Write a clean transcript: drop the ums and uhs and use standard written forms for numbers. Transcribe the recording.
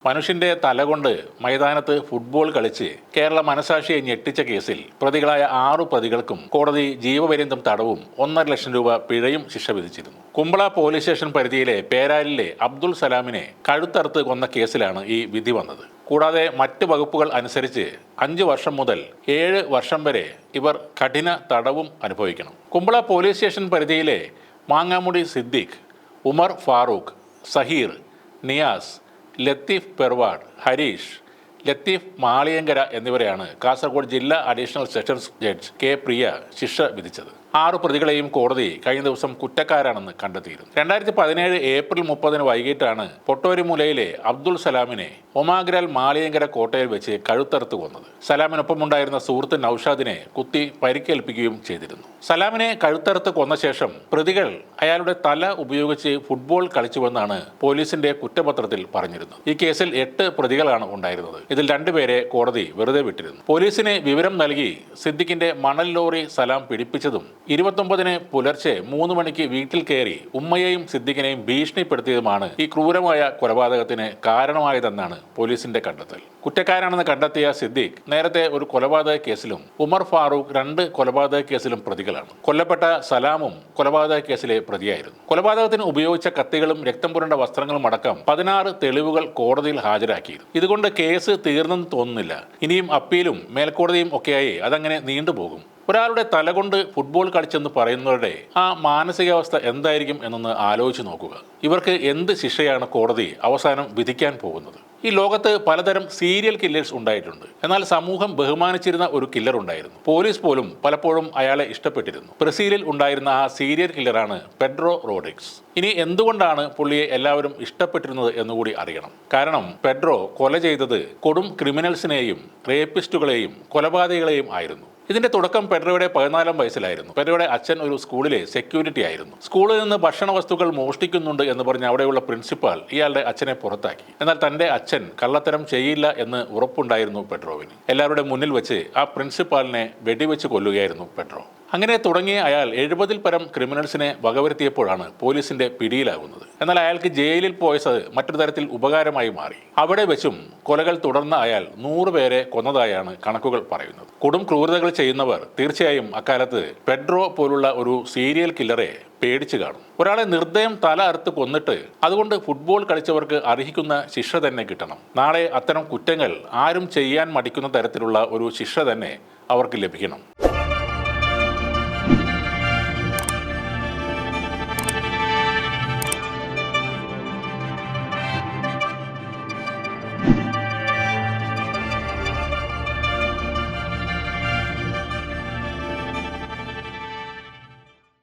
മനുഷ്യന്റെ തലകൊണ്ട് മൈതാനത്ത് ഫുട്ബോൾ കളിച്ച് കേരള മനസാക്ഷിയെ ഞെട്ടിച്ച കേസിൽ പ്രതികളായ 6 പ്രതികൾക്കും കോടതി ജീവപര്യന്തം തടവും 1.5 ലക്ഷം രൂപ പിഴയും ശിക്ഷ വിധിച്ചിരുന്നു. കുമ്പള പോലീസ് സ്റ്റേഷൻ പരിധിയിലെ പേരാലിലെ അബ്ദുൾ സലാമിനെ കഴുത്തറുത്ത് കൊന്ന കേസിലാണ് ഈ വിധി വന്നത്. കൂടാതെ മറ്റ് വകുപ്പുകൾ അനുസരിച്ച് 5 വർഷം മുതൽ 7 വർഷം വരെ ഇവർ കഠിന തടവും അനുഭവിക്കണം. കുമ്പള പോലീസ് സ്റ്റേഷൻ പരിധിയിലെ മാങ്ങാമുടി സിദ്ദീഖ്, ഉമർ ഫാറൂഖ്, സഹീർ, നിയാസ്, ലത്തീഫ് പെർവാഡ്, ഹരീഷ്, ലത്തീഫ് മാളിയങ്കര എന്നിവരെയാണ് കാസർഗോഡ് ജില്ലാ അഡീഷണൽ സെഷൻസ് ജഡ്ജ് കെ പ്രിയ ശിക്ഷ വിധിച്ചത്. 6 പ്രതികളെയും കോടതി കഴിഞ്ഞ ദിവസം കുറ്റക്കാരാണെന്ന് കണ്ടെത്തിയിരുന്നു. 2017 ഏപ്രിൽ 30 വൈകിട്ടാണ് പൊട്ടോരിമുലയിലെ അബ്ദുൾ സലാമിനെ ഒമാഗ്രാൽ മാളിയങ്കര കോട്ടയിൽ വെച്ച് കഴുത്തറുത്ത് കൊന്നത്. സലാമിനൊപ്പമുണ്ടായിരുന്ന സുഹൃത്ത് നൌഷാദിനെ കുത്തി പരിക്കേൽപ്പിക്കുകയും ചെയ്തിരുന്നു. സലാമിനെ കഴുത്തറുത്ത് കൊന്ന ശേഷം പ്രതികൾ അയാളുടെ തല ഉപയോഗിച്ച് ഫുട്ബോൾ കളിച്ചുവെന്നാണ് പോലീസിന്റെ കുറ്റപത്രത്തിൽ പറഞ്ഞിരുന്നത്. ഈ കേസിൽ 8 പ്രതികളാണ് ഉണ്ടായിരുന്നത്. ഇതിൽ 2 പേരെ കോടതി വെറുതെ വിട്ടിരുന്നു. പോലീസിന് വിവരം നൽകി സിദ്ദിഖിന്റെ മണൽ ലോറി സലാം പിടിപ്പിച്ചതും 29 പുലർച്ചെ 3 മണിക്ക് വീട്ടിൽ കയറി ഉമ്മയെയും സിദ്ദിഖിനെയും ഭീഷണിപ്പെടുത്തിയതുമാണ് ഈ ക്രൂരമായ കൊലപാതകത്തിന് കാരണമായതെന്നാണ് പോലീസിന്റെ കണ്ടെത്തൽ. കുറ്റക്കാരാണെന്ന് കണ്ടെത്തിയ സിദ്ദിഖ് നേരത്തെ ഒരു കൊലപാതക കേസിലും ഉമർ ഫാറൂഖ് 2 കൊലപാതക കേസിലും പ്രതികളാണ്. കൊല്ലപ്പെട്ട സലാമും കൊലപാതക കേസിലെ പ്രതിയായിരുന്നു. കൊലപാതകത്തിന് ഉപയോഗിച്ച കത്തികളും രക്തം പുരണ്ട വസ്ത്രങ്ങളും അടക്കം 16 തെളിവുകൾ കോടതിയിൽ ഹാജരാക്കിയിരുന്നു. ഇതുകൊണ്ട് കേസ് തീർന്നെന്ന് തോന്നുന്നില്ല. ഇനിയും അപ്പീലും മേൽക്കോടതിയും ഒക്കെയായി അതങ്ങനെ നീണ്ടുപോകും. ഒരാളുടെ തലകൊണ്ട് ഫുട്ബോൾ കളിച്ചെന്ന് പറയുന്നവരുടെ ആ മാനസികാവസ്ഥ എന്തായിരിക്കും എന്നൊന്ന് ആലോചിച്ച് നോക്കുക. ഇവർക്ക് എന്ത് ശിക്ഷയാണ് കോടതി അവസാനം വിധിക്കാൻ പോകുന്നത്? ഈ ലോകത്ത് പലതരം സീരിയൽ കില്ലേഴ്സ് ഉണ്ടായിട്ടുണ്ട്. എന്നാൽ സമൂഹം ബഹുമാനിച്ചിരുന്ന ഒരു കില്ലർ ഉണ്ടായിരുന്നു. പോലീസ് പോലും പലപ്പോഴും അയാളെ ഇഷ്ടപ്പെട്ടിരുന്നു. ബ്രസീലിൽ ഉണ്ടായിരുന്ന ആ സീരിയൽ കില്ലറാണ് പെഡ്രോ റോഡ്രിഗ്സ്. ഇനി എന്തുകൊണ്ടാണ് പുള്ളിയെ എല്ലാവരും ഇഷ്ടപ്പെട്ടിരുന്നത് എന്നുകൂടി അറിയണം. കാരണം പെഡ്രോ കൊല ചെയ്തത് കൊടും ക്രിമിനൽസിനെയും റേപ്പിസ്റ്റുകളെയും കൊലപാതകികളെയും ആയിരുന്നു. ഇതിന്റെ തുടക്കം പെഡ്രോയുടെ 14 വയസ്സിലായിരുന്നു. പെഡ്രോയുടെ അച്ഛൻ ഒരു സ്കൂളിലെ സെക്യൂരിറ്റി ആയിരുന്നു. സ്കൂളിൽ നിന്ന് ഭക്ഷണ വസ്തുക്കൾ മോഷ്ടിക്കുന്നുണ്ട് എന്ന് പറഞ്ഞ് അവിടെയുള്ള പ്രിൻസിപ്പാൾ ഇയാളുടെ അച്ഛനെ പുറത്താക്കി. എന്നാൽ തന്റെ അച്ഛൻ കള്ളത്തരം ചെയ്യില്ല എന്ന് ഉറപ്പുണ്ടായിരുന്നു പെഡ്രോവിന്. എല്ലാവരുടെ മുന്നിൽ വെച്ച് ആ പ്രിൻസിപ്പാളിനെ വെടിവെച്ച് കൊല്ലുകയായിരുന്നു പെഡ്രോ. അങ്ങനെ തുടങ്ങിയ അയാൾ 70-ൽ പരം ക്രിമിനൽസിനെ വകവരുത്തിയപ്പോഴാണ് പോലീസിന്റെ പിടിയിലാകുന്നത്. എന്നാൽ അയാൾക്ക് ജയിലിൽ പോയത് മറ്റൊരു തരത്തിൽ ഉപകാരമായി മാറി. അവിടെ വെച്ചും കൊലകൾ തുടർന്ന അയാൾ 100 പേരെ കൊന്നതായാണ് കണക്കുകൾ പറയുന്നത്. കൊടും ക്രൂരതകൾ ചെയ്യുന്നവർ തീർച്ചയായും അക്കാലത്ത് പെഡ്രോ പോലുള്ള ഒരു സീരിയൽ കില്ലറെ പേടിച്ചു കാണും. ഒരാളെ നിർദ്ദയം തല അറുത്ത് കൊന്നിട്ട് അതുകൊണ്ട് ഫുട്ബോൾ കളിച്ചവർക്ക് അർഹിക്കുന്ന ശിക്ഷ തന്നെ കിട്ടണം. നാളെ അത്തരം കുറ്റങ്ങൾ ആരും ചെയ്യാൻ മടിക്കുന്ന തരത്തിലുള്ള ഒരു ശിക്ഷ തന്നെ അവർക്ക് ലഭിക്കണം.